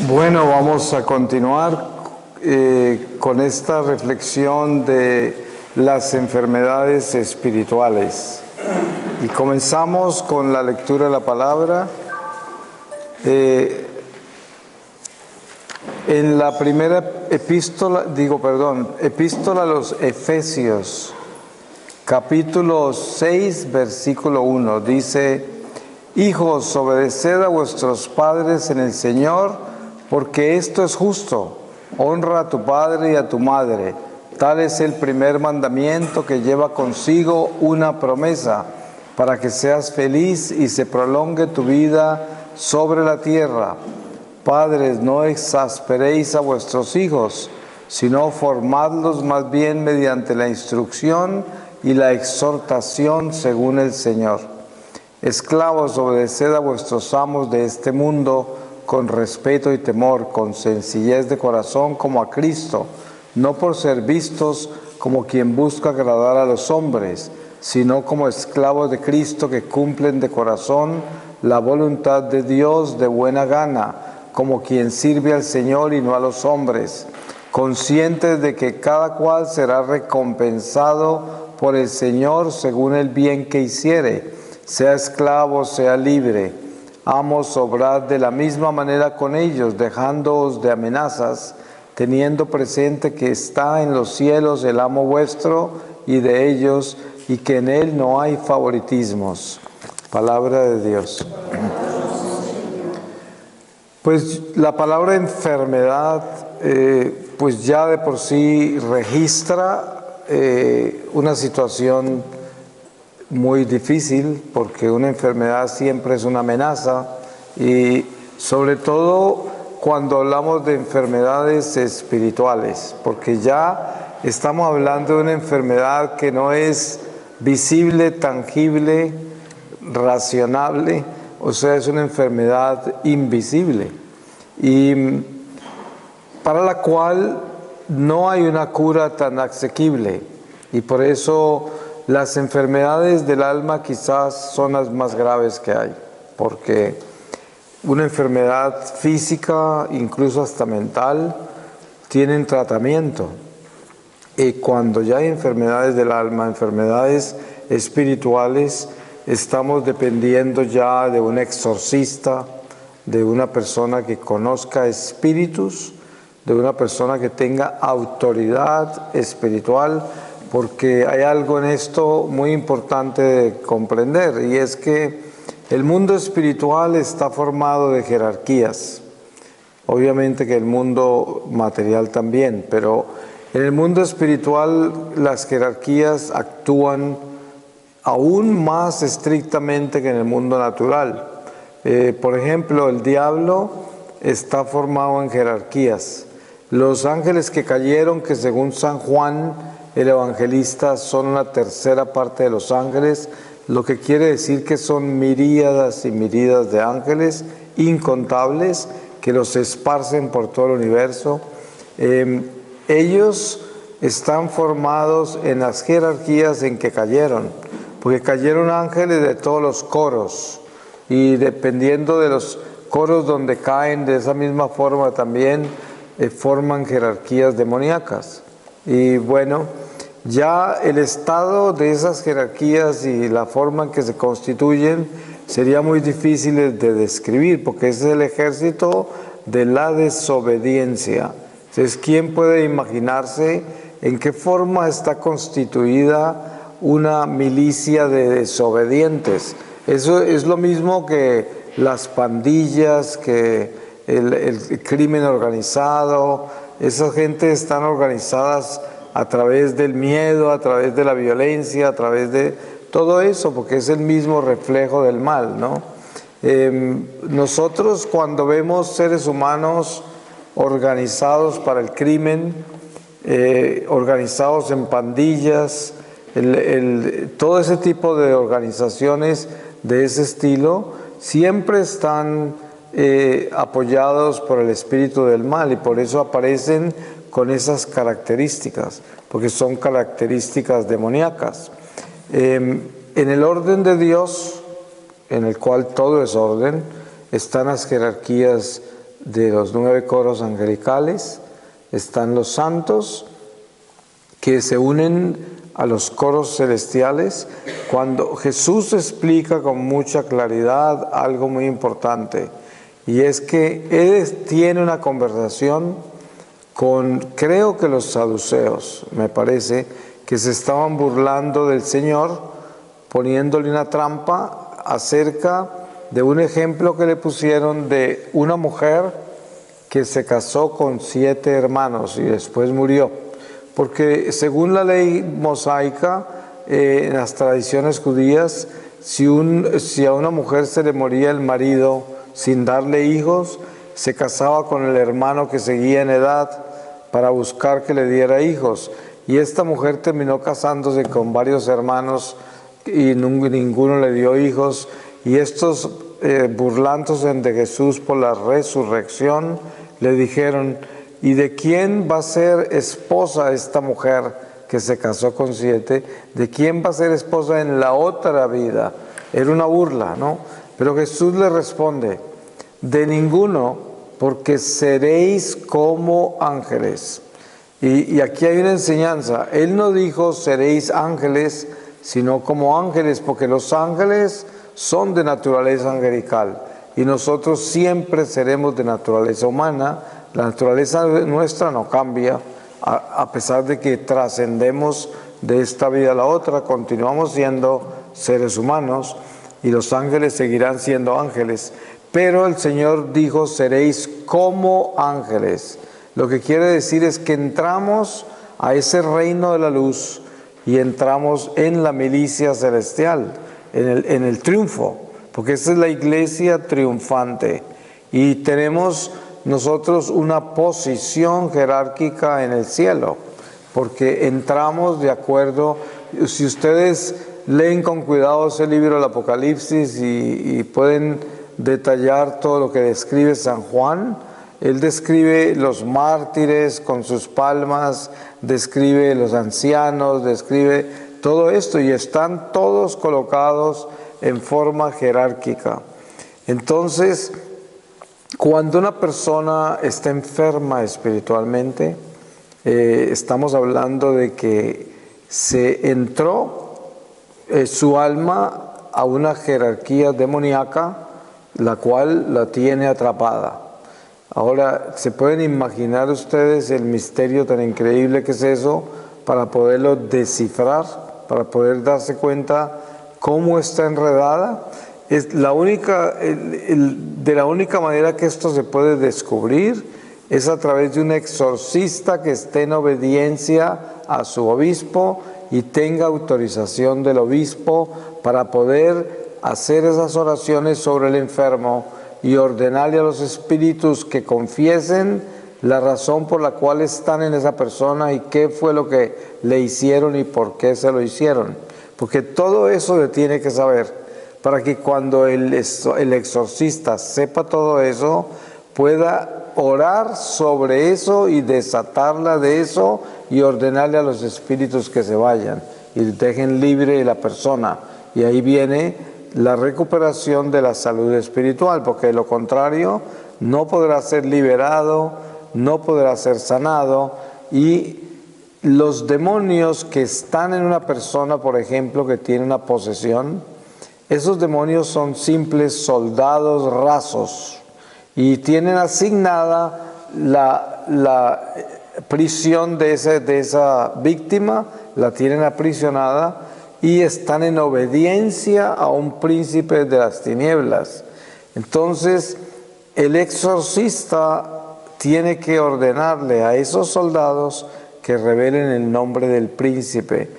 Bueno, vamos a continuar con esta reflexión de las enfermedades espirituales. Y comenzamos con la lectura de la palabra. En la primera epístola a los Efesios, capítulo 6, versículo 1, dice: Hijos, obedeced a vuestros padres en el Señor, porque esto es justo. Honra a tu padre y a tu madre. Tal es el primer mandamiento que lleva consigo una promesa, para que seas feliz y se prolongue tu vida sobre la tierra. Padres, no exasperéis a vuestros hijos, sino formadlos más bien mediante la instrucción y la exhortación según el Señor. Esclavos, obedeced a vuestros amos de este mundo con respeto y temor, con sencillez de corazón como a Cristo, no por ser vistos como quien busca agradar a los hombres, sino como esclavos de Cristo que cumplen de corazón la voluntad de Dios de buena gana, como quien sirve al Señor y no a los hombres, conscientes de que cada cual será recompensado por el Señor según el bien que hiciere, sea esclavo, sea libre. Amos, obrad de la misma manera con ellos, dejándoos de amenazas, teniendo presente que está en los cielos el amo vuestro y de ellos, y que en él no hay favoritismos. Palabra de Dios. Pues la palabra enfermedad, pues ya de por sí registra una situación muy difícil, porque una enfermedad siempre es una amenaza, y sobre todo cuando hablamos de enfermedades espirituales, porque ya estamos hablando de una enfermedad que no es visible, tangible, racionable, o sea, es una enfermedad invisible, y para la cual no hay una cura tan asequible, y por eso las enfermedades del alma quizás son las más graves que hay, porque una enfermedad física, incluso hasta mental, tienen tratamiento. Y cuando ya hay enfermedades del alma, enfermedades espirituales, estamos dependiendo ya de un exorcista, de una persona que conozca espíritus, de una persona que tenga autoridad espiritual, porque hay algo en esto muy importante de comprender, y es que el mundo espiritual está formado de jerarquías. Obviamente que el mundo material también, pero en el mundo espiritual las jerarquías actúan aún más estrictamente que en el mundo natural. Por ejemplo, el diablo está formado en jerarquías. Los ángeles que cayeron, que según San Juan el evangelista son una tercera parte de los ángeles, lo que quiere decir que son miríadas y miríadas de ángeles incontables que los esparcen por todo el universo. Ellos están formados en las jerarquías en que cayeron, porque cayeron ángeles de todos los coros, y dependiendo de los coros donde caen, de esa misma forma también forman jerarquías demoníacas. Y bueno, ya el estado de esas jerarquías y la forma en que se constituyen sería muy difícil de describir, porque ese es el ejército de la desobediencia. Entonces, ¿quién puede imaginarse en qué forma está constituida una milicia de desobedientes? Eso es lo mismo que las pandillas, que el crimen organizado. Esas gentes están organizadas a través del miedo, a través de la violencia, a través de todo eso, porque es el mismo reflejo del mal, ¿no? Nosotros cuando vemos seres humanos organizados para el crimen, organizados en pandillas, todo ese tipo de organizaciones de ese estilo, siempre están apoyados por el espíritu del mal, y por eso aparecen con esas características, porque son características demoníacas. En el orden de Dios, en el cual todo es orden, están las jerarquías de los 9 coros angelicales, están los santos que se unen a los coros celestiales, cuando Jesús explica con mucha claridad algo muy importante, y es que Él tiene una conversación con, creo que los saduceos, me parece, que se estaban burlando del Señor, poniéndole una trampa acerca de un ejemplo que le pusieron de una mujer que se casó con 7 hermanos y después murió. Porque según la ley mosaica, en las tradiciones judías, si a una mujer se le moría el marido sin darle hijos, se casaba con el hermano que seguía en edad para buscar que le diera hijos. Y esta mujer terminó casándose con varios hermanos y ninguno le dio hijos. Y estos burlándose de Jesús por la resurrección, le dijeron: ¿y de quién va a ser esposa esta mujer que se casó con 7? ¿De quién va a ser esposa en la otra vida? Era una burla, ¿no? Pero Jesús le responde: de ninguno, porque seréis como ángeles. Y aquí hay una enseñanza. Él no dijo seréis ángeles, sino como ángeles, porque los ángeles son de naturaleza angelical y nosotros siempre seremos de naturaleza humana. La naturaleza nuestra no cambia, a pesar de que trascendemos de esta vida a la otra, continuamos siendo seres humanos y los ángeles seguirán siendo ángeles. Pero el Señor dijo: seréis como ángeles. Lo que quiere decir es que entramos a ese reino de la luz y entramos en la milicia celestial, en el triunfo, porque esa es la iglesia triunfante. Y tenemos nosotros una posición jerárquica en el cielo, porque entramos de acuerdo. Si ustedes leen con cuidado ese libro del Apocalipsis y pueden detallar todo lo que describe San Juan, él describe los mártires con sus palmas, describe los ancianos, describe todo esto, y están todos colocados en forma jerárquica. Entonces, cuando una persona está enferma espiritualmente, estamos hablando de que se entró su alma a una jerarquía demoníaca, la cual la tiene atrapada. Ahora, ¿se pueden imaginar ustedes el misterio tan increíble que es eso para poderlo descifrar, para poder darse cuenta cómo está enredada? Es la única, de la única manera que esto se puede descubrir es a través de un exorcista que esté en obediencia a su obispo y tenga autorización del obispo para poder hacer esas oraciones sobre el enfermo y ordenarle a los espíritus que confiesen la razón por la cual están en esa persona y qué fue lo que le hicieron y por qué se lo hicieron. Porque todo eso le tiene que saber, para que cuando el exorcista sepa todo eso, pueda orar sobre eso y desatarla de eso y ordenarle a los espíritus que se vayan y dejen libre la persona. Y ahí viene la recuperación de la salud espiritual, porque de lo contrario no podrá ser liberado, no podrá ser sanado. Y los demonios que están en una persona, por ejemplo, que tiene una posesión, esos demonios son simples soldados rasos y tienen asignada la prisión de esa víctima, la tienen aprisionada y están en obediencia a un príncipe de las tinieblas. Entonces, el exorcista tiene que ordenarle a esos soldados que revelen el nombre del príncipe,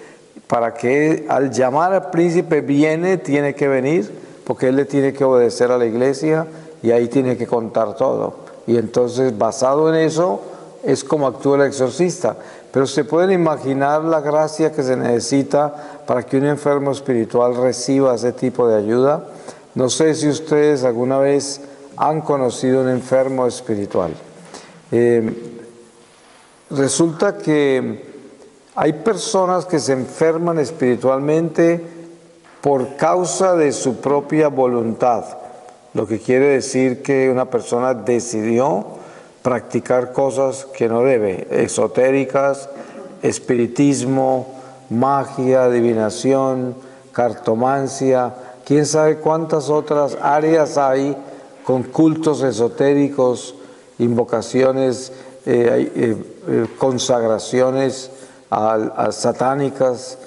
para que al llamar al príncipe tiene que venir, porque él le tiene que obedecer a la iglesia y ahí tiene que contar todo. Y entonces, basado en eso, es como actúa el exorcista. Pero se pueden imaginar la gracia que se necesita para que un enfermo espiritual reciba ese tipo de ayuda. No sé si ustedes alguna vez han conocido un enfermo espiritual. Resulta que hay personas que se enferman espiritualmente por causa de su propia voluntad. lo que quiere decir que una persona decidió practicar cosas que no debe, esotéricas, espiritismo, magia, adivinación, cartomancia, quién sabe cuántas otras áreas hay con cultos esotéricos, invocaciones, consagraciones a satánicas,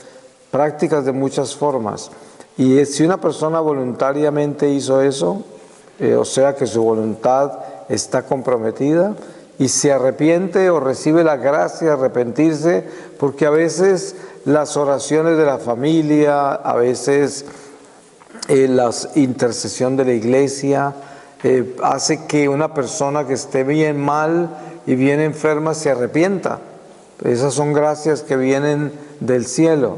prácticas de muchas formas. Y si una persona voluntariamente hizo eso, o sea que su voluntad está comprometida y se arrepiente o recibe la gracia de arrepentirse, porque a veces las oraciones de la familia, a veces la intercesión de la iglesia, hace que una persona que esté bien mal y bien enferma se arrepienta. Esas son gracias que vienen del cielo.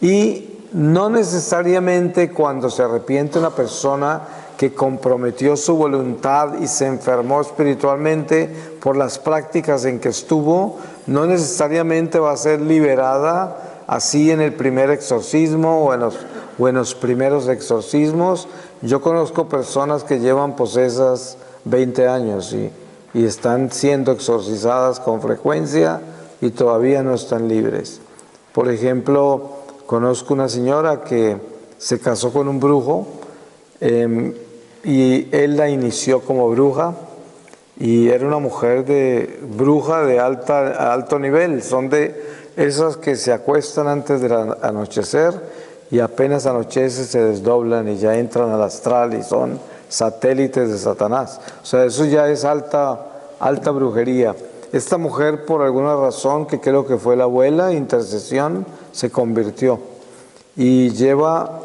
Y no necesariamente cuando se arrepiente una persona que comprometió su voluntad y se enfermó espiritualmente por las prácticas en que estuvo, no necesariamente va a ser liberada así en el primer exorcismo o en los primeros exorcismos. Yo conozco personas que llevan posesas 20 años y están siendo exorcizadas con frecuencia y todavía no están libres. Por ejemplo, conozco una señora que se casó con un brujo y él la inició como bruja y era una mujer bruja de alto nivel. Son de esas que se acuestan antes del anochecer y apenas anochece se desdoblan y ya entran al astral y son satélites de Satanás. O sea, eso ya es alta brujería. Esta mujer, por alguna razón, que creo que fue la abuela, intercesión, se convirtió. Y lleva,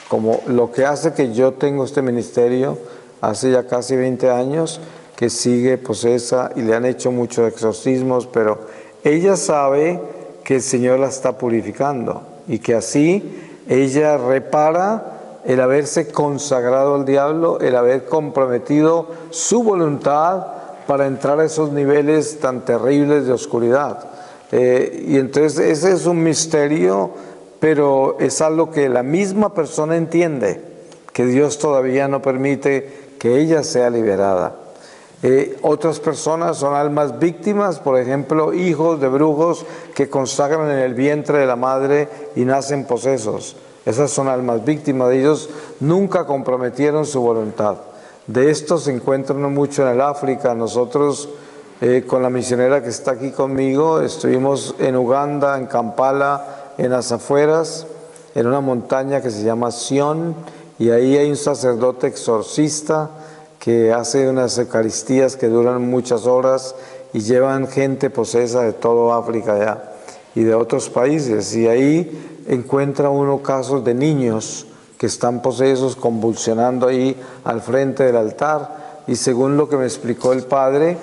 como lo que hace que yo tengo este ministerio, hace ya casi 20 años, que sigue posesa y le han hecho muchos exorcismos, pero ella sabe que el Señor la está purificando y que así ella repara el haberse consagrado al diablo, el haber comprometido su voluntad para entrar a esos niveles tan terribles de oscuridad. Y entonces ese es un misterio, pero es algo que la misma persona entiende, que Dios todavía no permite que ella sea liberada. Otras personas son almas víctimas, por ejemplo, hijos de brujos que consagran en el vientre de la madre y nacen posesos. Esas son almas víctimas, ellos nunca comprometieron su voluntad. De esto se encuentran mucho en el África. Nosotros, con la misionera que está aquí conmigo, estuvimos en Uganda, en Kampala, en las afueras, en una montaña que se llama Sion, y ahí hay un sacerdote exorcista que hace unas eucaristías que duran muchas horas y llevan gente posesa de todo África ya y de otros países. Y ahí encuentra uno casos de niños que están posesos convulsionando ahí al frente del altar. Y según lo que me explicó el padre,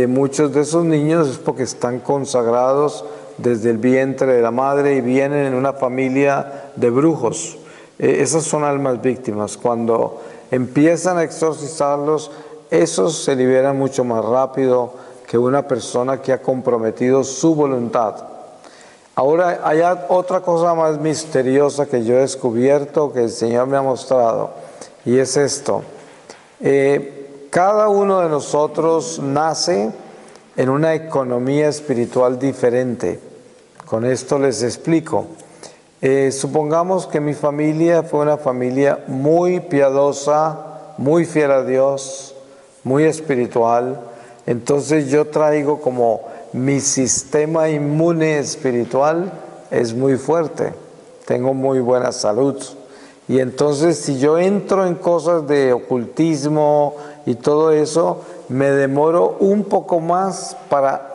muchos de esos niños es porque están consagrados desde el vientre de la madre y vienen en una familia de brujos. Esas son almas víctimas. Cuando empiezan a exorcizarlos, esos se liberan mucho más rápido que una persona que ha comprometido su voluntad. Ahora hay otra cosa más misteriosa que yo he descubierto, que el Señor me ha mostrado, y es esto. Cada uno de nosotros nace en una economía espiritual diferente. Con esto les explico. Supongamos que mi familia fue una familia muy piadosa, muy fiel a Dios, muy espiritual. Entonces yo traigo como mi sistema inmune espiritual es muy fuerte. Tengo muy buena salud. Y entonces si yo entro en cosas de ocultismo y todo eso, me demoro un poco más para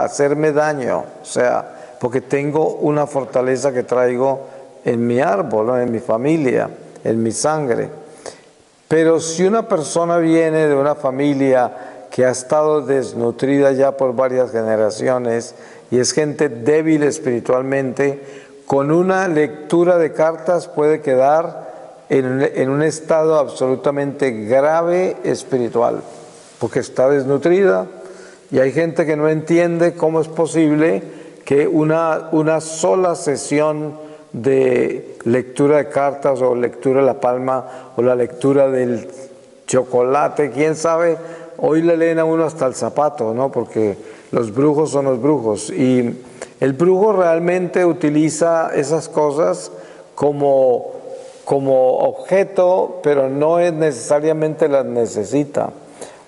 hacerme daño. O sea, porque tengo una fortaleza que traigo en mi árbol, ¿no? En mi familia, en mi sangre. Pero si una persona viene de una familia que ha estado desnutrida ya por varias generaciones y es gente débil espiritualmente, con una lectura de cartas puede quedar en un estado absolutamente grave espiritual, porque está desnutrida y hay gente que no entiende cómo es posible que una sola sesión de lectura de cartas o lectura de la palma o la lectura del chocolate, quién sabe. Hoy le leen a uno hasta el zapato, ¿no? Porque los brujos son los brujos. Y el brujo realmente utiliza esas cosas como objeto, pero no es necesariamente las necesita.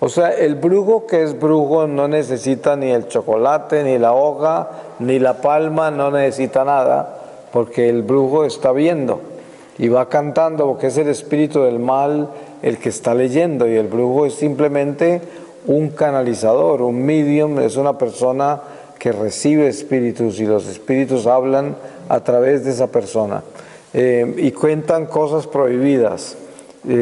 O sea, el brujo que es brujo no necesita ni el chocolate, ni la hoja, ni la palma, no necesita nada, porque el brujo está viendo y va cantando, porque es el espíritu del mal el que está leyendo, y el brujo es simplemente un canalizador, un medium, es una persona que recibe espíritus y los espíritus hablan a través de esa persona. Y cuentan cosas prohibidas,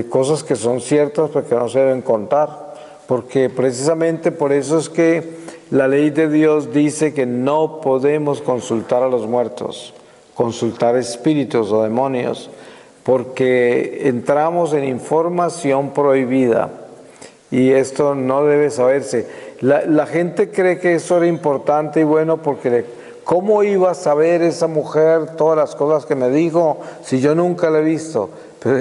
cosas que son ciertas pero que no se deben contar, porque precisamente por eso es que la ley de Dios dice que no podemos consultar a los muertos, consultar espíritus o demonios, porque entramos en información prohibida y esto no debe saberse. La gente cree que eso era importante y bueno, porque ¿cómo iba a saber esa mujer todas las cosas que me dijo si yo nunca la he visto? Pero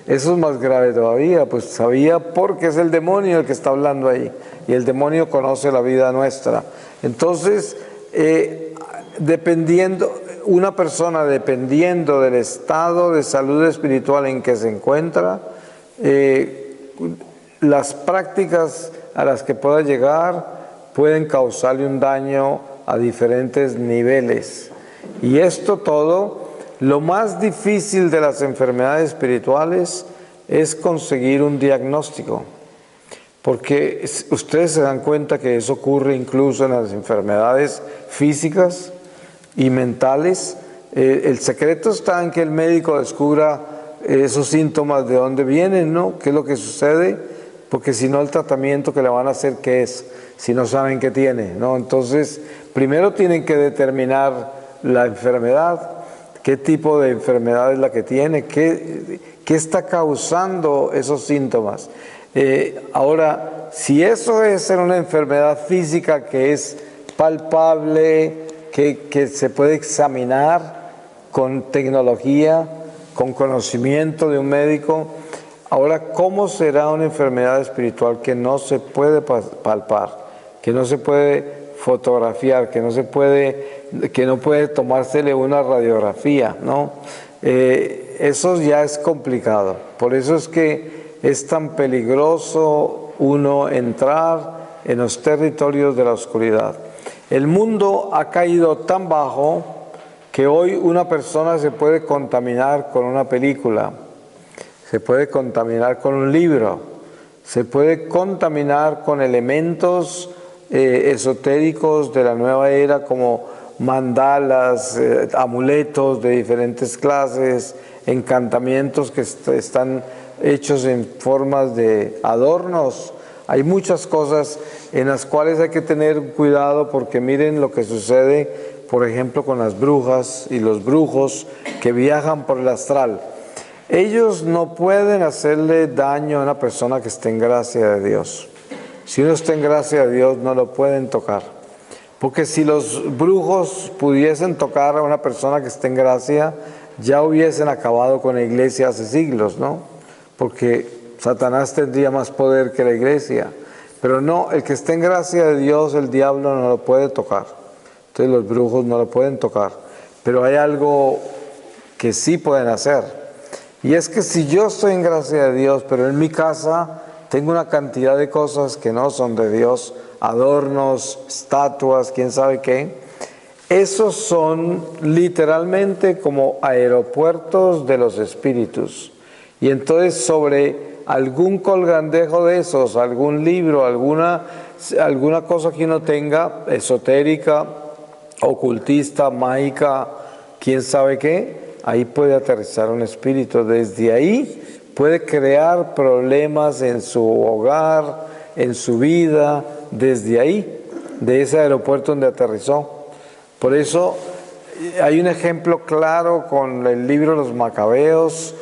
eso es más grave todavía, pues sabía porque es el demonio el que está hablando ahí, y el demonio conoce la vida nuestra. Entonces, una persona dependiendo del estado de salud espiritual en que se encuentra, las prácticas a las que pueda llegar pueden causarle un daño a diferentes niveles. Y esto todo, lo más difícil de las enfermedades espirituales es conseguir un diagnóstico, porque ustedes se dan cuenta que eso ocurre incluso en las enfermedades físicas y mentales. El secreto está en que el médico descubra esos síntomas de dónde vienen, ¿no? ¿Qué es lo que sucede? Porque si no, el tratamiento que le van a hacer, ¿qué es? Si no saben qué tiene, ¿no? Entonces, primero tienen que determinar la enfermedad, qué tipo de enfermedad es la que tiene, qué está causando esos síntomas. Ahora, si eso es una enfermedad física que es palpable, que se puede examinar con tecnología, con conocimiento de un médico, ahora, ¿cómo será una enfermedad espiritual que no se puede palpar, que no se puede fotografiar, que no puede tomársele una radiografía, ¿no? Eso ya es complicado. Por eso es que es tan peligroso uno entrar en los territorios de la oscuridad. El mundo ha caído tan bajo que hoy una persona se puede contaminar con una película, se puede contaminar con un libro, se puede contaminar con elementos esotéricos de la nueva era como mandalas, amuletos de diferentes clases, encantamientos que están hechos en formas de adornos. Hay muchas cosas en las cuales hay que tener cuidado, porque miren lo que sucede, por ejemplo, con las brujas y los brujos que viajan por el astral. Ellos no pueden hacerle daño a una persona que esté en gracia de Dios. Si uno está en gracia de Dios, no lo pueden tocar. Porque si los brujos pudiesen tocar a una persona que esté en gracia, ya hubiesen acabado con la iglesia hace siglos, ¿no? Porque Satanás tendría más poder que la iglesia. Pero no, el que esté en gracia de Dios, el diablo no lo puede tocar. Entonces los brujos no lo pueden tocar. Pero hay algo que sí pueden hacer. Y es que si yo estoy en gracia de Dios, pero en mi casa tengo una cantidad de cosas que no son de Dios, adornos, estatuas, quién sabe qué, esos son literalmente como aeropuertos de los espíritus. Y entonces sobre algún colgandejo de esos, algún libro, alguna cosa que uno tenga, esotérica, ocultista, mágica, quién sabe qué, ahí puede aterrizar un espíritu. Desde ahí puede crear problemas en su hogar, en su vida, desde ahí, de ese aeropuerto donde aterrizó. Por eso hay un ejemplo claro con el libro de los Macabeos,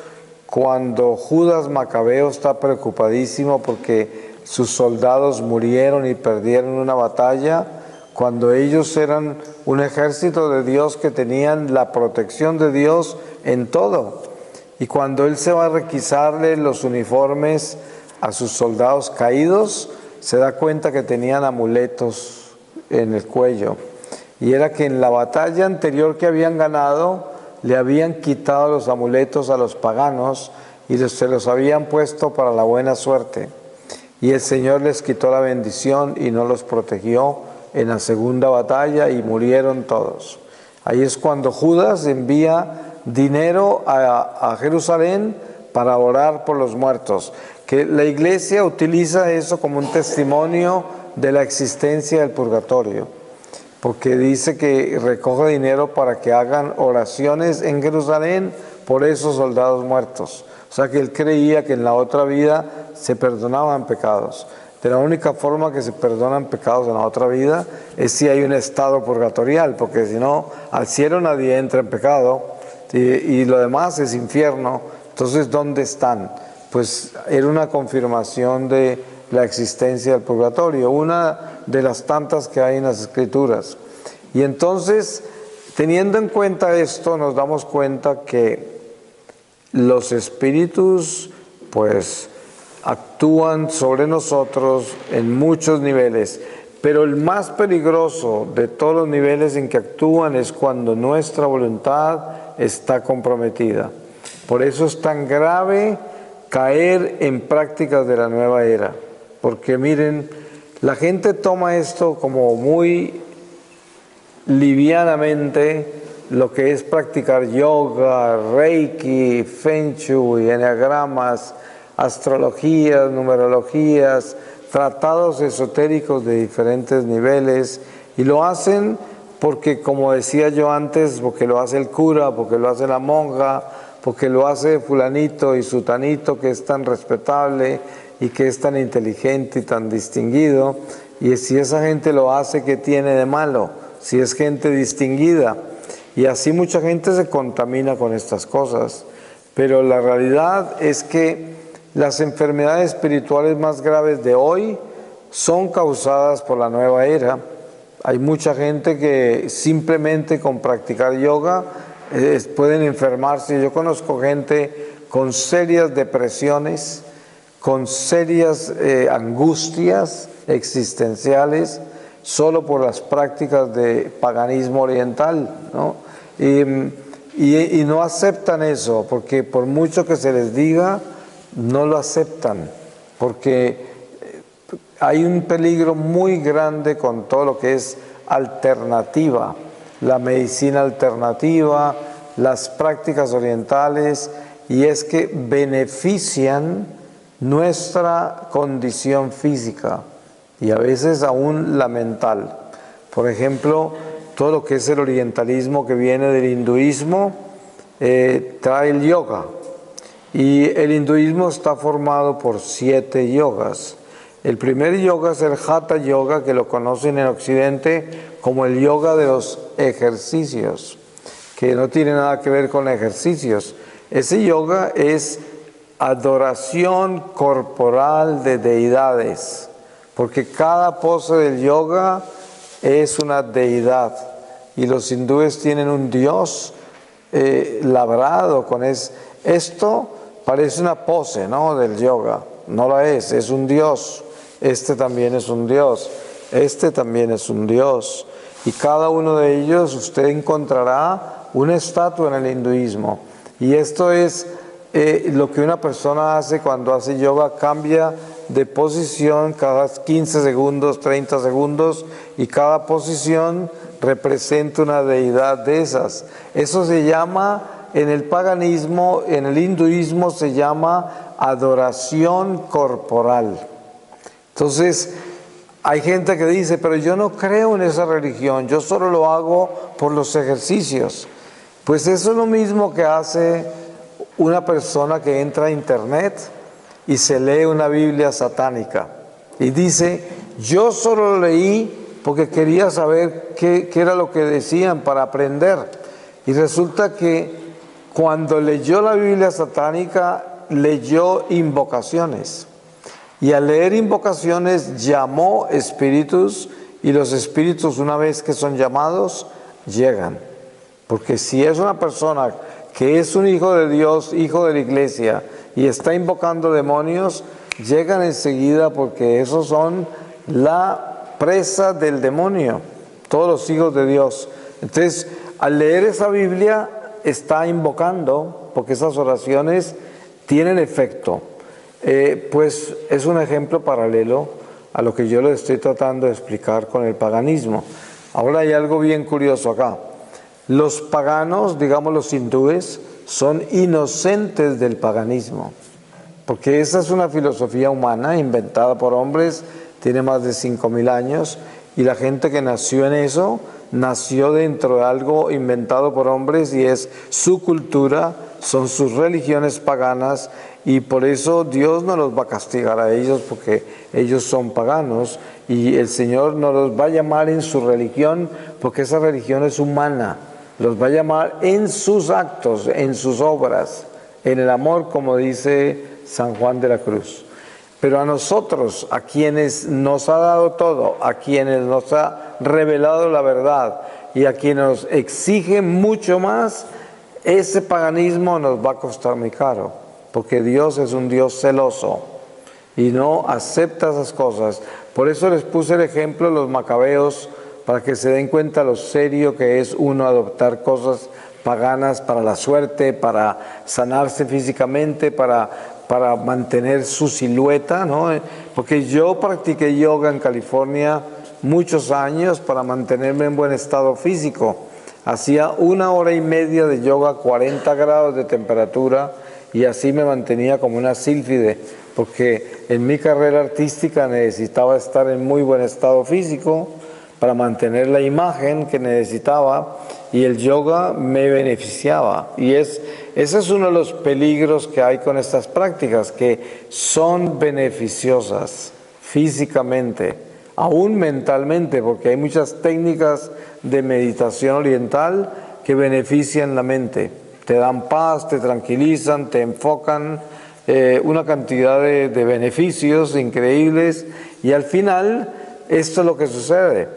cuando Judas Macabeo está preocupadísimo porque sus soldados murieron y perdieron una batalla, cuando ellos eran un ejército de Dios que tenían la protección de Dios en todo. Y cuando él se va a requisarle los uniformes a sus soldados caídos, se da cuenta que tenían amuletos en el cuello. Y era que en la batalla anterior que habían ganado, le habían quitado los amuletos a los paganos y se los habían puesto para la buena suerte. Y el Señor les quitó la bendición y no los protegió en la segunda batalla y murieron todos. Ahí es cuando Judas envía dinero a Jerusalén para orar por los muertos. Que la iglesia utiliza eso como un testimonio de la existencia del purgatorio, porque dice que recoge dinero para que hagan oraciones en Jerusalén por esos soldados muertos. O sea que él creía que en la otra vida se perdonaban pecados. De la única forma que se perdonan pecados en la otra vida es si hay un estado purgatorial, porque si no, al cielo nadie entra en pecado y lo demás es infierno. Entonces, ¿dónde están? Pues era una confirmación de la existencia del purgatorio, una de las tantas que hay en las Escrituras. Y entonces, teniendo en cuenta esto, nos damos cuenta que los espíritus, pues, actúan sobre nosotros en muchos niveles, pero el más peligroso de todos los niveles en que actúan es cuando nuestra voluntad está comprometida. Por eso es tan grave caer en prácticas de la nueva era, porque miren, la gente toma esto como muy livianamente, lo que es practicar yoga, reiki, feng shui, enneagramas, astrologías, numerologías, tratados esotéricos de diferentes niveles, y lo hacen porque, como decía yo antes, porque lo hace el cura, porque lo hace la monja, porque lo hace fulanito y sutanito, que es tan respetable y que es tan inteligente y tan distinguido. Y si esa gente lo hace, ¿qué tiene de malo? Si es gente distinguida. Y así mucha gente se contamina con estas cosas. Pero la realidad es que las enfermedades espirituales más graves de hoy son causadas por la nueva era. Hay mucha gente que simplemente con practicar yoga pueden enfermarse. Yo conozco gente con serias depresiones, con serias angustias existenciales, solo por las prácticas de paganismo oriental, ¿no? Y no aceptan eso, porque por mucho que se les diga, no lo aceptan, porque hay un peligro muy grande con todo lo que es alternativa, la medicina alternativa, las prácticas orientales, y es que benefician nuestra condición física y a veces aún la mental. Por ejemplo, todo lo que es el orientalismo que viene del hinduismo trae el yoga, y el hinduismo está formado por 7 yogas. El primer yoga es el Hatha Yoga, que lo conocen en Occidente como el yoga de los ejercicios, que no tiene nada que ver con ejercicios. Ese yoga es adoración corporal de deidades, porque cada pose del yoga es una deidad, y los hindúes tienen un dios labrado con esto. Parece una pose, ¿no?, del yoga. No la es un dios. Este también es un dios. Este también es un dios. Y cada uno de ellos usted encontrará una estatua en el hinduismo. Y esto es lo que una persona hace cuando hace yoga: cambia de posición cada 15 segundos, 30 segundos, y cada posición representa una deidad de esas. Eso se llama, en el paganismo, en el hinduismo se llama adoración corporal. Entonces, hay gente que dice, pero yo no creo en esa religión, yo solo lo hago por los ejercicios. Pues eso es lo mismo que hace una persona que entra a internet y se lee una Biblia satánica y dice, yo solo lo leí porque quería saber qué era lo que decían para aprender. Y resulta que cuando leyó la Biblia satánica, leyó invocaciones. Y al leer invocaciones llamó espíritus, y los espíritus, una vez que son llamados, llegan. Porque si es una persona que es un hijo de Dios, hijo de la iglesia, y está invocando demonios, llegan enseguida porque esos son la presa del demonio, todos los hijos de Dios. Entonces, al leer esa Biblia, está invocando, porque esas oraciones tienen efecto. Pues es un ejemplo paralelo a lo que yo les estoy tratando de explicar con el paganismo. Ahora hay algo bien curioso acá. Los paganos, digamos los hindúes, son inocentes del paganismo, porque esa es una filosofía humana inventada por hombres, tiene más de 5.000 años, y la gente que nació en eso, nació dentro de algo inventado por hombres y es su cultura, son sus religiones paganas, y por eso Dios no los va a castigar a ellos porque ellos son paganos, y el Señor no los va a llamar en su religión porque esa religión es humana, los va a llamar en sus actos, en sus obras, en el amor, como dice San Juan de la Cruz. Pero a nosotros, a quienes nos ha dado todo, a quienes nos ha revelado la verdad y a quienes nos exige mucho más, ese paganismo nos va a costar muy caro, porque Dios es un Dios celoso y no acepta esas cosas. Por eso les puse el ejemplo de los macabeos, para que se den cuenta lo serio que es uno adoptar cosas paganas para la suerte, para sanarse físicamente, para mantener su silueta, ¿no? Porque yo practiqué yoga en California muchos años para mantenerme en buen estado físico. Hacía 1 hora y media de yoga, 40 grados de temperatura, y así me mantenía como una sílfide, porque en mi carrera artística necesitaba estar en muy buen estado físico para mantener la imagen que necesitaba, y el yoga me beneficiaba. Y ese es uno de los peligros que hay con estas prácticas, que son beneficiosas físicamente, aún mentalmente, porque hay muchas técnicas de meditación oriental que benefician la mente. Te dan paz, te tranquilizan, te enfocan, una cantidad de beneficios increíbles, y al final esto es lo que sucede.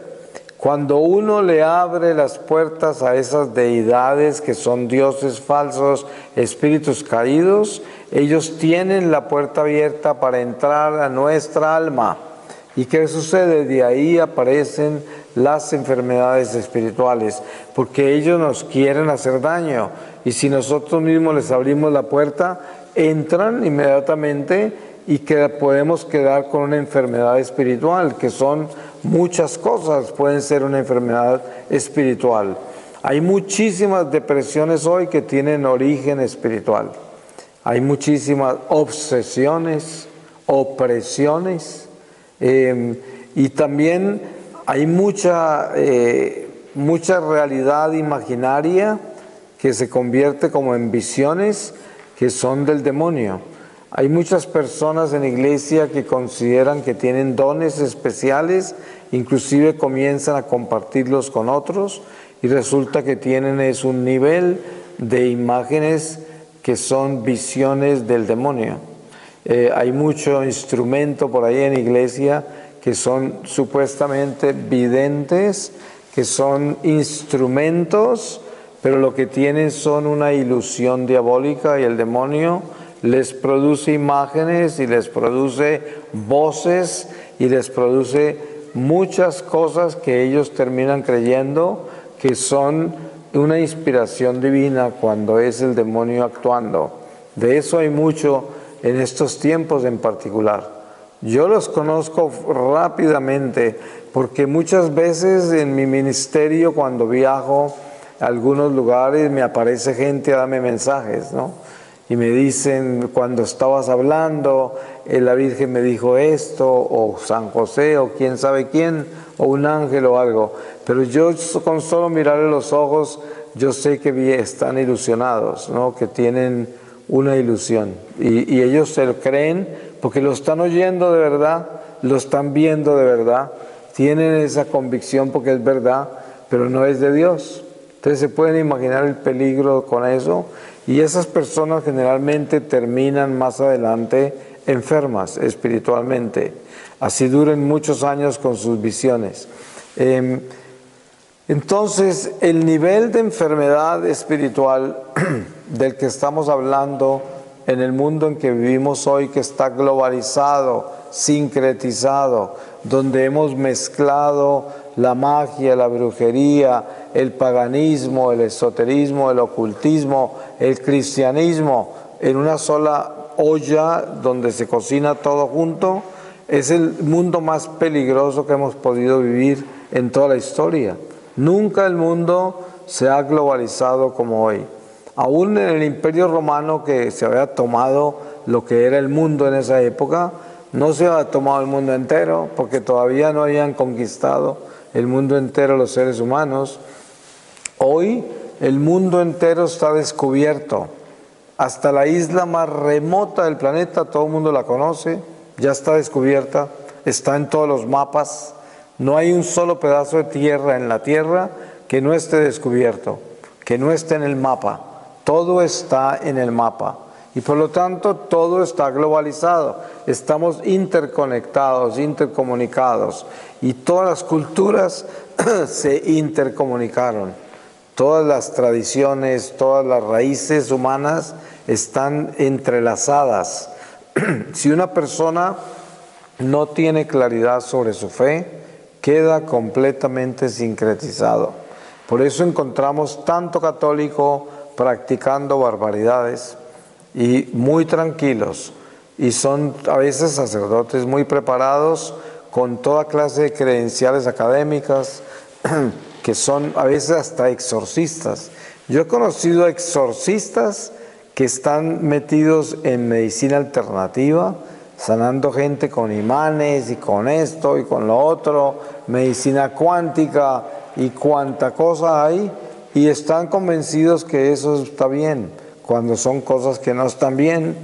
Cuando uno le abre las puertas a esas deidades que son dioses falsos, espíritus caídos, ellos tienen la puerta abierta para entrar a nuestra alma. ¿Y qué sucede? De ahí aparecen las enfermedades espirituales, porque ellos nos quieren hacer daño, y si nosotros mismos les abrimos la puerta, entran inmediatamente y podemos quedar con una enfermedad espiritual, que son muchas cosas, pueden ser una enfermedad espiritual. Hay muchísimas depresiones hoy que tienen origen espiritual. Hay muchísimas obsesiones, opresiones, y también hay mucha realidad imaginaria que se convierte como en visiones que son del demonio. Hay muchas personas en la iglesia que consideran que tienen dones especiales, inclusive comienzan a compartirlos con otros, y resulta que tienen un nivel de imágenes que son visiones del demonio. Hay mucho instrumento por ahí en la iglesia que son supuestamente videntes, que son instrumentos, pero lo que tienen son una ilusión diabólica, y el demonio les produce imágenes y les produce voces y les produce muchas cosas que ellos terminan creyendo que son una inspiración divina cuando es el demonio actuando. De eso hay mucho en estos tiempos en particular. Yo los conozco rápidamente porque muchas veces en mi ministerio, cuando viajo a algunos lugares, me aparece gente a darme mensajes, ¿no? Y me dicen, cuando estabas hablando, la Virgen me dijo esto, o San José, o quién sabe quién, o un ángel o algo. Pero yo con solo mirarle los ojos, yo sé que están ilusionados, ¿no? Que tienen una ilusión. Y ellos se lo creen porque lo están oyendo de verdad, lo están viendo de verdad, tienen esa convicción porque es verdad, pero no es de Dios. Entonces se pueden imaginar el peligro con eso, y esas personas generalmente terminan más adelante enfermas espiritualmente, así duren muchos años con sus visiones. Entonces, el nivel de enfermedad espiritual del que estamos hablando en el mundo en que vivimos hoy, que está globalizado, sincretizado, donde hemos mezclado la magia, la brujería, el paganismo, el esoterismo, el ocultismo, el cristianismo, en una sola olla donde se cocina todo junto, es el mundo más peligroso que hemos podido vivir en toda la historia. Nunca el mundo se ha globalizado como hoy. Aún en el Imperio Romano, que se había tomado lo que era el mundo en esa época, no se había tomado el mundo entero, porque todavía no habían conquistado el mundo entero los seres humanos. Hoy el mundo entero está descubierto. Hasta la isla más remota del planeta, todo el mundo la conoce, ya está descubierta, está en todos los mapas. No hay un solo pedazo de tierra en la Tierra que no esté descubierto, que no esté en el mapa. Todo está en el mapa y por lo tanto todo está globalizado. Estamos interconectados, intercomunicados y todas las culturas se intercomunicaron. Todas las tradiciones, todas las raíces humanas están entrelazadas. Si una persona no tiene claridad sobre su fe, queda completamente sincretizado. Por eso encontramos tanto católico practicando barbaridades y muy tranquilos, y son a veces sacerdotes muy preparados con toda clase de credenciales académicas que son a veces hasta exorcistas. Yo he conocido exorcistas que están metidos en medicina alternativa, sanando gente con imanes y con esto y con lo otro, medicina cuántica y cuánta cosa hay, y están convencidos que eso está bien, cuando son cosas que no están bien,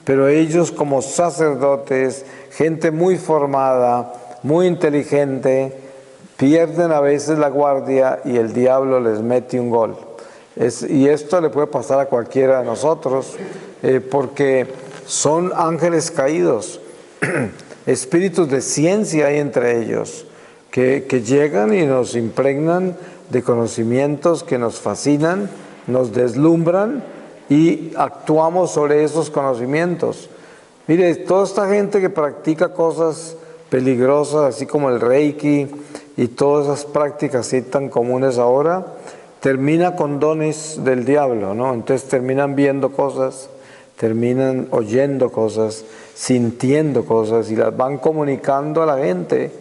pero ellos como sacerdotes, gente muy formada, muy inteligente, pierden a veces la guardia y el diablo les mete un gol. Y esto le puede pasar a cualquiera de nosotros, porque son ángeles caídos, espíritus de ciencia hay entre ellos, que llegan y nos impregnan de conocimientos que nos fascinan, nos deslumbran y actuamos sobre esos conocimientos. Mire, toda esta gente que practica cosas peligrosas, así como el Reiki y todas esas prácticas así tan comunes ahora, termina con dones del diablo, ¿no? Entonces terminan viendo cosas, terminan oyendo cosas, sintiendo cosas y las van comunicando a la gente.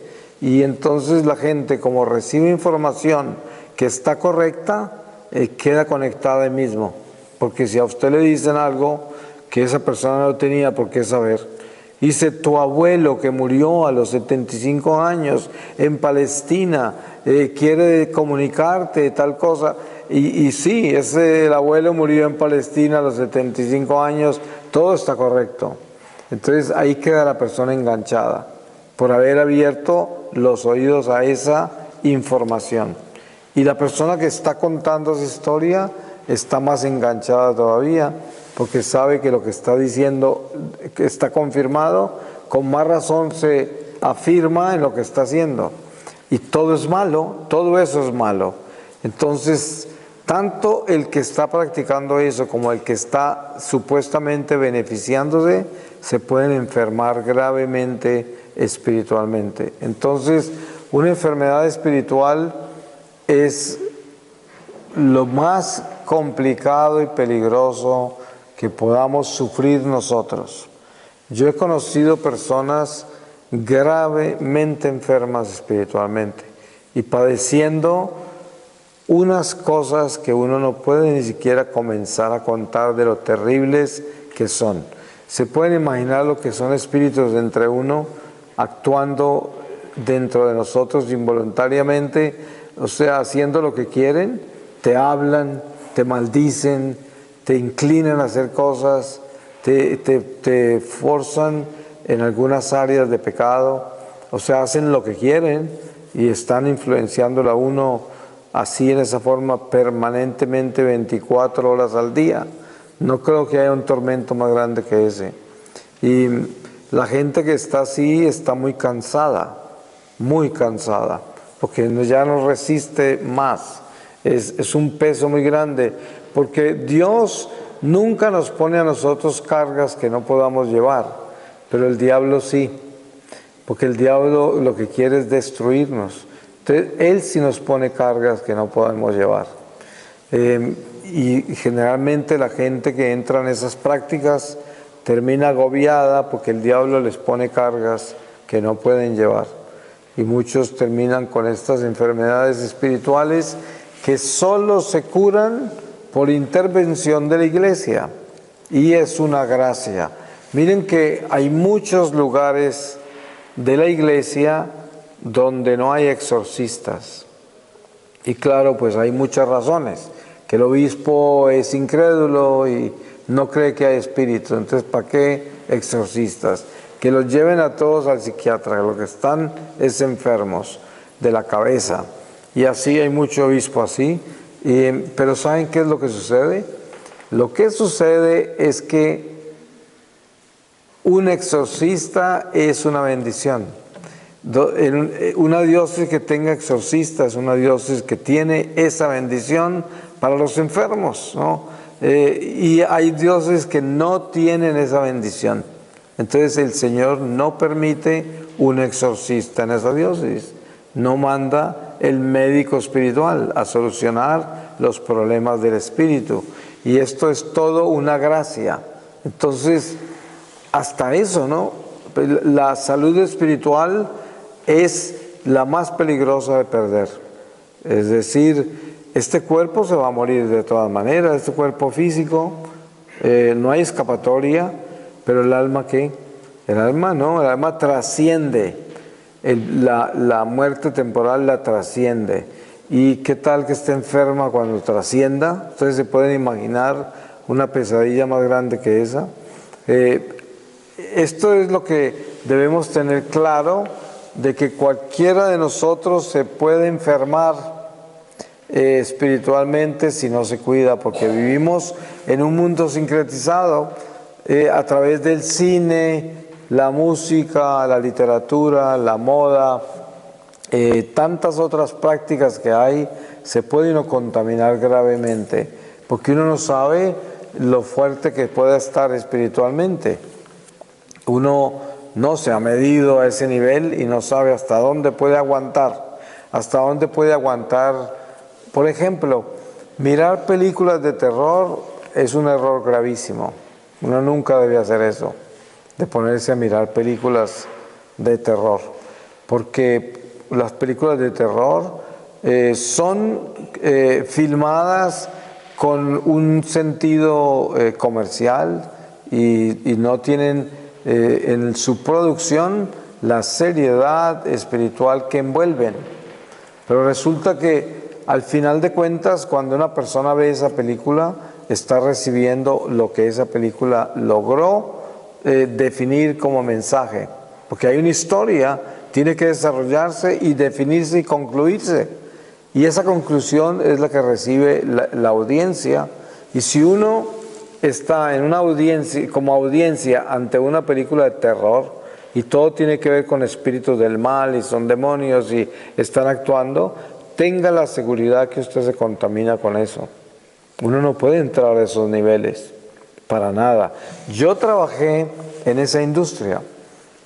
Y entonces la gente, como recibe información que está correcta, queda conectada ahí mismo. Porque si a usted le dicen algo que esa persona no tenía por qué saber, dice, tu abuelo que murió a los 75 años en Palestina quiere comunicarte tal cosa. Y sí, el abuelo murió en Palestina a los 75 años, todo está correcto. Entonces ahí queda la persona enganchada por haber abierto los oídos a esa información. Y la persona que está contando esa historia está más enganchada todavía, porque sabe que lo que está diciendo que está confirmado, con más razón se afirma en lo que está haciendo. Y todo es malo, todo eso es malo. Entonces, tanto el que está practicando eso como el que está supuestamente beneficiándose, se pueden enfermar gravemente espiritualmente. Entonces, una enfermedad espiritual es lo más complicado y peligroso que podamos sufrir nosotros. Yo he conocido personas gravemente enfermas espiritualmente y padeciendo unas cosas que uno no puede ni siquiera comenzar a contar de lo terribles que son. Se pueden imaginar lo que son espíritus entre uno actuando dentro de nosotros involuntariamente, o sea, haciendo lo que quieren, te hablan, te maldicen, te inclinan a hacer cosas, te forzan en algunas áreas de pecado, o sea, hacen lo que quieren y están influenciándolo a uno así en esa forma permanentemente 24 horas al día. No creo que haya un tormento más grande que ese. Y la gente que está así está muy cansada, porque ya no resiste más. Es un peso muy grande, porque Dios nunca nos pone a nosotros cargas que no podamos llevar, pero el diablo sí, porque el diablo lo que quiere es destruirnos. Entonces, él sí nos pone cargas que no podemos llevar. Y generalmente la gente que entra en esas prácticas termina agobiada porque el diablo les pone cargas que no pueden llevar. Y muchos terminan con estas enfermedades espirituales que solo se curan por intervención de la iglesia. Y es una gracia. Miren que hay muchos lugares de la iglesia donde no hay exorcistas. Y claro, pues hay muchas razones. Que el obispo es incrédulo y no cree que hay espíritu. Entonces, ¿para qué exorcistas? Que los lleven a todos al psiquiatra, que lo que están es enfermos de la cabeza. Y así hay mucho obispo así. Pero ¿saben qué es lo que sucede? Lo que sucede es que un exorcista es una bendición. Una diócesis que tenga exorcistas es una diócesis que tiene esa bendición para los enfermos, ¿no? Y hay diócesis que no tienen esa bendición. Entonces el Señor no permite un exorcista en esa diócesis. No manda el médico espiritual a solucionar los problemas del espíritu. Y esto es todo una gracia. Entonces, hasta eso, ¿no? La salud espiritual es la más peligrosa de perder. Es decir, este cuerpo se va a morir de todas maneras, este cuerpo físico, no hay escapatoria, pero el alma, ¿qué? El alma no, el alma trasciende, la muerte temporal la trasciende. ¿Y qué tal que esté enferma cuando trascienda? Ustedes se pueden imaginar una pesadilla más grande que esa. Esto es lo que debemos tener claro, de que cualquiera de nosotros se puede enfermar espiritualmente si no se cuida, porque vivimos en un mundo sincretizado a través del cine, la música, la literatura, la moda, tantas otras prácticas que hay. Se puede uno contaminar gravemente, porque uno no sabe lo fuerte que pueda estar espiritualmente. Uno no se ha medido a ese nivel y no sabe hasta dónde puede aguantar. Hasta dónde puede aguantar. Por ejemplo, mirar películas de terror es un error gravísimo. Uno nunca debe hacer eso, de ponerse a mirar películas de terror. Porque las películas de terror son filmadas con un sentido comercial y no tienen en su producción la seriedad espiritual que envuelven. Pero resulta que al final de cuentas, cuando una persona ve esa película, está recibiendo lo que esa película logró definir como mensaje. Porque hay una historia, tiene que desarrollarse y definirse y concluirse. Y esa conclusión es la que recibe la audiencia. Y si uno está en una audiencia, como audiencia ante una película de terror, y todo tiene que ver con espíritus del mal y son demonios y están actuando, tenga la seguridad que usted se contamina con eso. Uno no puede entrar a esos niveles, para nada. Yo trabajé en esa industria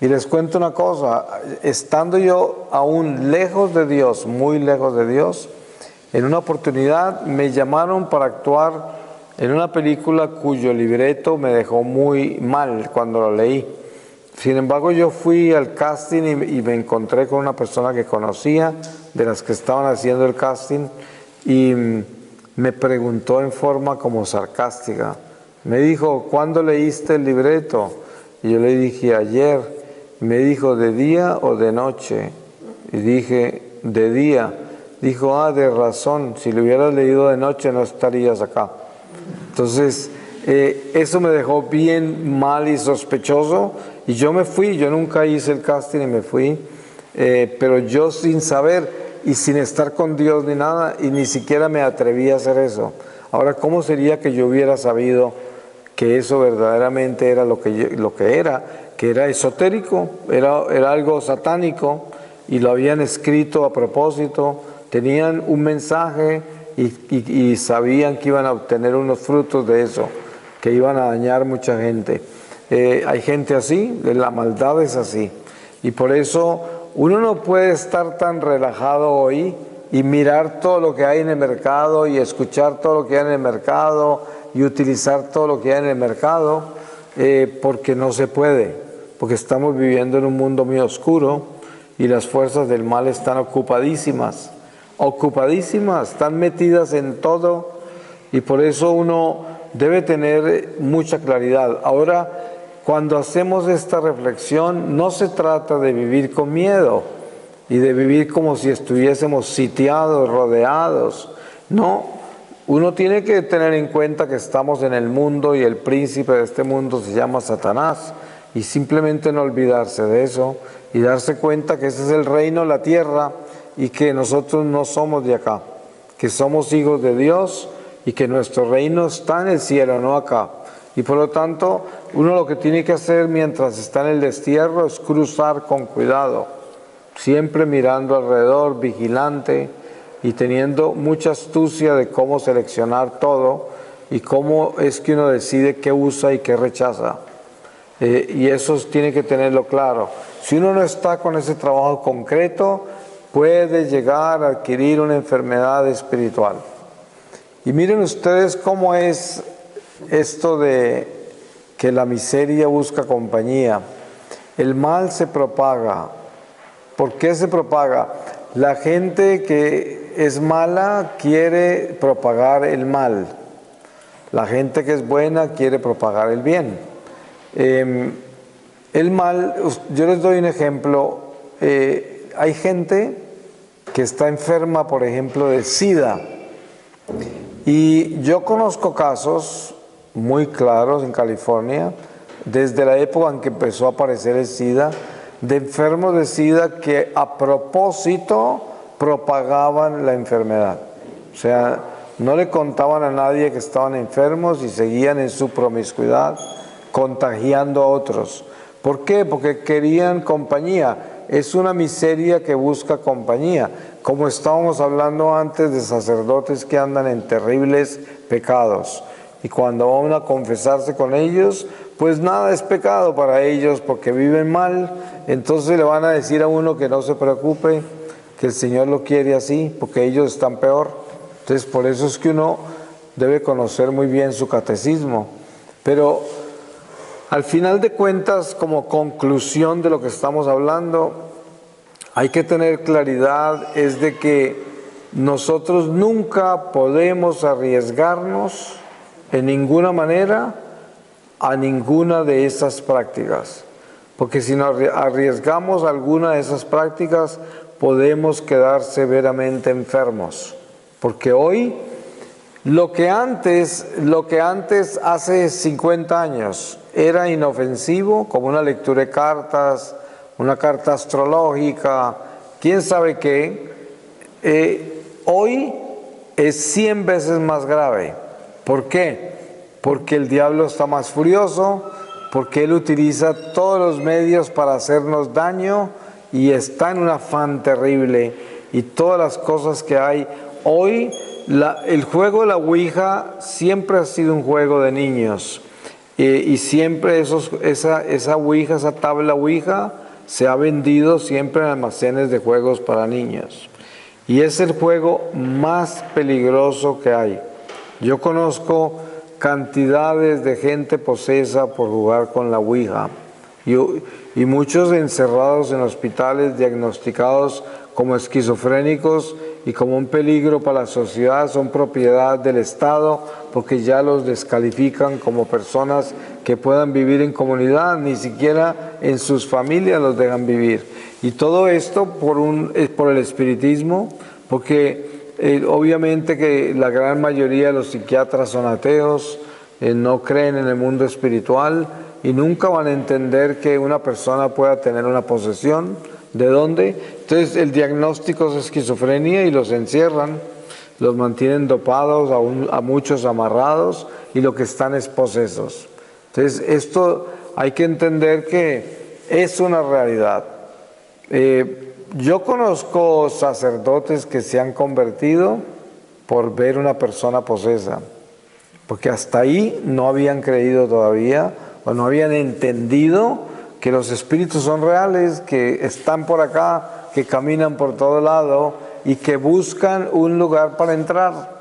y les cuento una cosa, estando yo aún lejos de Dios, muy lejos de Dios, en una oportunidad me llamaron para actuar en una película cuyo libreto me dejó muy mal cuando lo leí. Sin embargo, yo fui al casting y me encontré con una persona que conocía, de las que estaban haciendo el casting, y me preguntó en forma como sarcástica. Me dijo, ¿cuándo leíste el libreto? Y yo le dije, ayer. Me dijo, ¿de día o de noche? Y dije, de día. Dijo, de razón, si lo hubieras leído de noche no estarías acá. Entonces, eso me dejó bien mal y sospechoso, y yo me fui. Yo nunca hice el casting y me fui, pero yo sin saber y sin estar con Dios ni nada, y ni siquiera me atreví a hacer eso. Ahora, ¿cómo sería que yo hubiera sabido que eso verdaderamente era lo que era, que era esotérico, era algo satánico, y lo habían escrito a propósito, tenían un mensaje y sabían que iban a obtener unos frutos de eso? que iban a dañar mucha gente. Hay gente así, la maldad es así. Y por eso uno no puede estar tan relajado hoy y mirar todo lo que hay en el mercado y escuchar todo lo que hay en el mercado y utilizar todo lo que hay en el mercado, porque no se puede, porque estamos viviendo en un mundo muy oscuro y las fuerzas del mal están ocupadísimas, están metidas en todo, y por eso uno debe tener mucha claridad. Ahora, cuando hacemos esta reflexión, no se trata de vivir con miedo y de vivir como si estuviésemos sitiados, rodeados. No, uno tiene que tener en cuenta que estamos en el mundo y el príncipe de este mundo se llama Satanás, y simplemente no olvidarse de eso y darse cuenta que ese es el reino, la tierra, y que nosotros no somos de acá, que somos hijos de Dios y que nuestro reino está en el cielo, no acá. Y por lo tanto, uno lo que tiene que hacer mientras está en el destierro es cruzar con cuidado, siempre mirando alrededor, vigilante y teniendo mucha astucia de cómo seleccionar todo y cómo es que uno decide qué usa y qué rechaza. Y eso tiene que tenerlo claro. Si uno no está con ese trabajo concreto, puede llegar a adquirir una enfermedad espiritual. Y miren ustedes cómo es esto de que la miseria busca compañía. El mal se propaga. ¿Por qué se propaga? La gente que es mala quiere propagar el mal. La gente que es buena quiere propagar el bien. El mal, yo les doy un ejemplo. Hay gente que está enferma, por ejemplo, de SIDA. Y yo conozco casos muy claros en California, desde la época en que empezó a aparecer el SIDA, de enfermos de SIDA que a propósito propagaban la enfermedad. O sea, no le contaban a nadie que estaban enfermos y seguían en su promiscuidad, contagiando a otros. ¿Por qué? Porque querían compañía. Es una miseria que busca compañía. Como estábamos hablando antes de sacerdotes que andan en terribles pecados. Y cuando van a confesarse con ellos, pues nada es pecado para ellos porque viven mal. Entonces le van a decir a uno que no se preocupe, que el Señor lo quiere así, porque ellos están peor. Entonces por eso es que uno debe conocer muy bien su catecismo. Pero al final de cuentas, como conclusión de lo que estamos hablando, hay que tener claridad, es de que nosotros nunca podemos arriesgarnos en ninguna manera a ninguna de esas prácticas. Porque si nos arriesgamos a alguna de esas prácticas, podemos quedar severamente enfermos. Porque hoy, lo que antes hace 50 años era inofensivo, como una lectura de cartas, una carta astrológica, quién sabe qué, hoy es 100 veces más grave. ¿Por qué? Porque el diablo está más furioso, porque él utiliza todos los medios para hacernos daño y está en un afán terrible, y todas las cosas que hay. Hoy el juego de la Ouija siempre ha sido un juego de niños, y siempre esa Ouija, esa tabla Ouija se ha vendido siempre en almacenes de juegos para niños, y es el juego más peligroso que hay. Yo conozco cantidades de gente posesa por jugar con la Ouija, y muchos encerrados en hospitales diagnosticados como esquizofrénicos y como un peligro para la sociedad, son propiedad del Estado, porque ya los descalifican como personas que puedan vivir en comunidad, ni siquiera en sus familias los dejan vivir. Y todo esto por el espiritismo, porque obviamente que la gran mayoría de los psiquiatras son ateos, no creen en el mundo espiritual y nunca van a entender que una persona pueda tener una posesión. ¿De dónde? Entonces el diagnóstico es esquizofrenia y los encierran, los mantienen dopados, a muchos amarrados, y lo que están es posesos. Entonces esto hay que entender que es una realidad. Yo conozco sacerdotes que se han convertido por ver una persona posesa. porque hasta ahí no habían creído todavía o no habían entendido que los espíritus son reales, que están por acá, que caminan por todo lado y que buscan un lugar para entrar.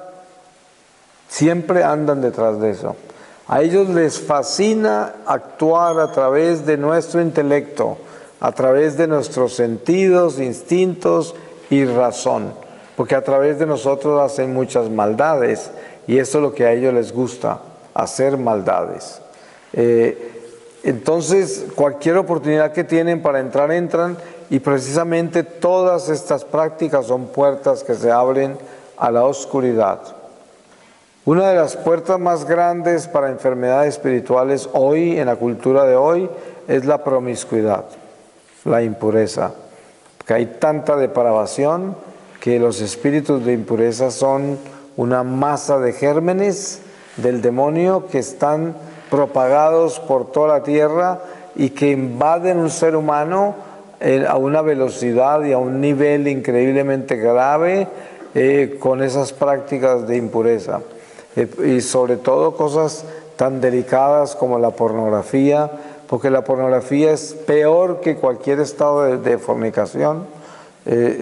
Siempre andan detrás de eso. A ellos les fascina actuar a través de nuestro intelecto, a través de nuestros sentidos, instintos y razón, porque a través de nosotros hacen muchas maldades y eso es lo que a ellos les gusta, hacer maldades. Entonces, cualquier oportunidad que tienen para entrar, entran, y precisamente todas estas prácticas son puertas que se abren a la oscuridad. Una de las puertas más grandes para enfermedades espirituales hoy, en la cultura de hoy, es la promiscuidad, la impureza. Porque hay tanta depravación que los espíritus de impureza son una masa de gérmenes del demonio que están propagados por toda la tierra y que invaden un ser humano a una velocidad y a un nivel increíblemente grave con esas prácticas de impureza. Y sobre todo cosas tan delicadas como la pornografía, porque la pornografía es peor que cualquier estado de fornicación.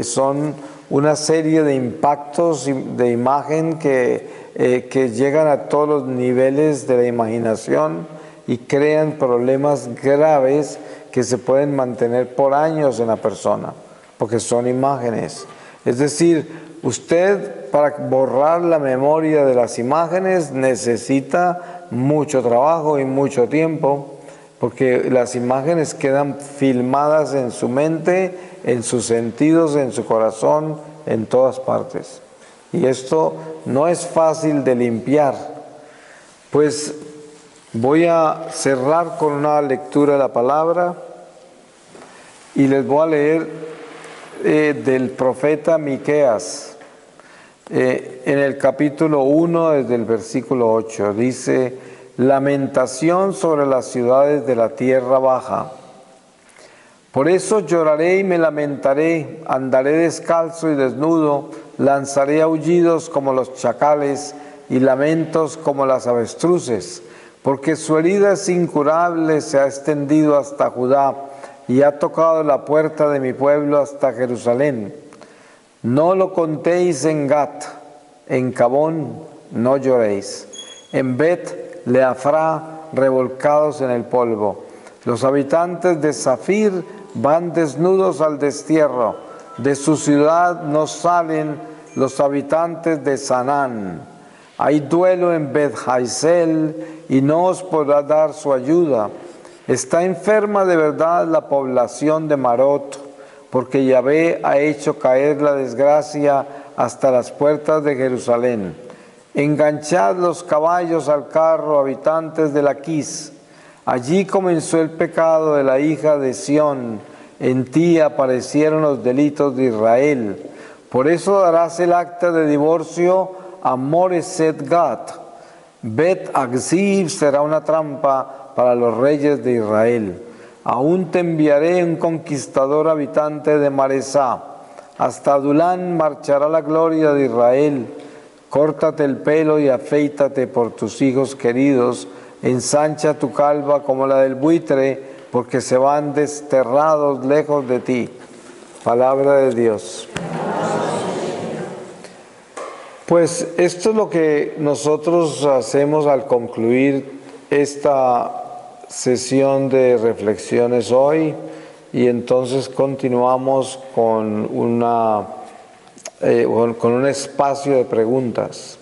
Son una serie de impactos de imagen que llegan a todos los niveles de la imaginación y crean problemas graves que se pueden mantener por años en la persona, porque son imágenes. Es decir, usted para borrar la memoria de las imágenes necesita mucho trabajo y mucho tiempo, porque las imágenes quedan filmadas en su mente, en sus sentidos, en su corazón, en todas partes. Y esto no es fácil de limpiar. Pues voy a cerrar con una lectura de la palabra y les voy a leer del profeta Miqueas. En el capítulo 1, desde el versículo 8, dice: lamentación sobre las ciudades de la tierra baja. Por eso lloraré y me lamentaré, andaré descalzo y desnudo, lanzaré aullidos como los chacales y lamentos como las avestruces, porque su herida es incurable, se ha extendido hasta Judá y ha tocado la puerta de mi pueblo hasta Jerusalén. No lo contéis en Gat, en Cabón no lloréis, en Bet Leafra revolcados en el polvo. Los habitantes de Zafir van desnudos al destierro, de su ciudad no salen los habitantes de Sanán. Hay duelo en Bet Haisel y no os podrá dar su ayuda. Está enferma de verdad la población de Marot, porque Yahvé ha hecho caer la desgracia hasta las puertas de Jerusalén. Enganchad los caballos al carro, habitantes de Laquís. Allí comenzó el pecado de la hija de Sión. En ti aparecieron los delitos de Israel. Por eso darás el acta de divorcio a Moreset Gat. Bet Agzib será una trampa para los reyes de Israel. Aún te enviaré un conquistador habitante de Maresá. Hasta Adulán marchará la gloria de Israel. Córtate el pelo y afeítate por tus hijos queridos. Ensancha tu calva como la del buitre, porque se van desterrados lejos de ti. Palabra de Dios. Pues esto es lo que nosotros hacemos al concluir esta sesión de reflexiones hoy, y entonces continuamos con un espacio de preguntas.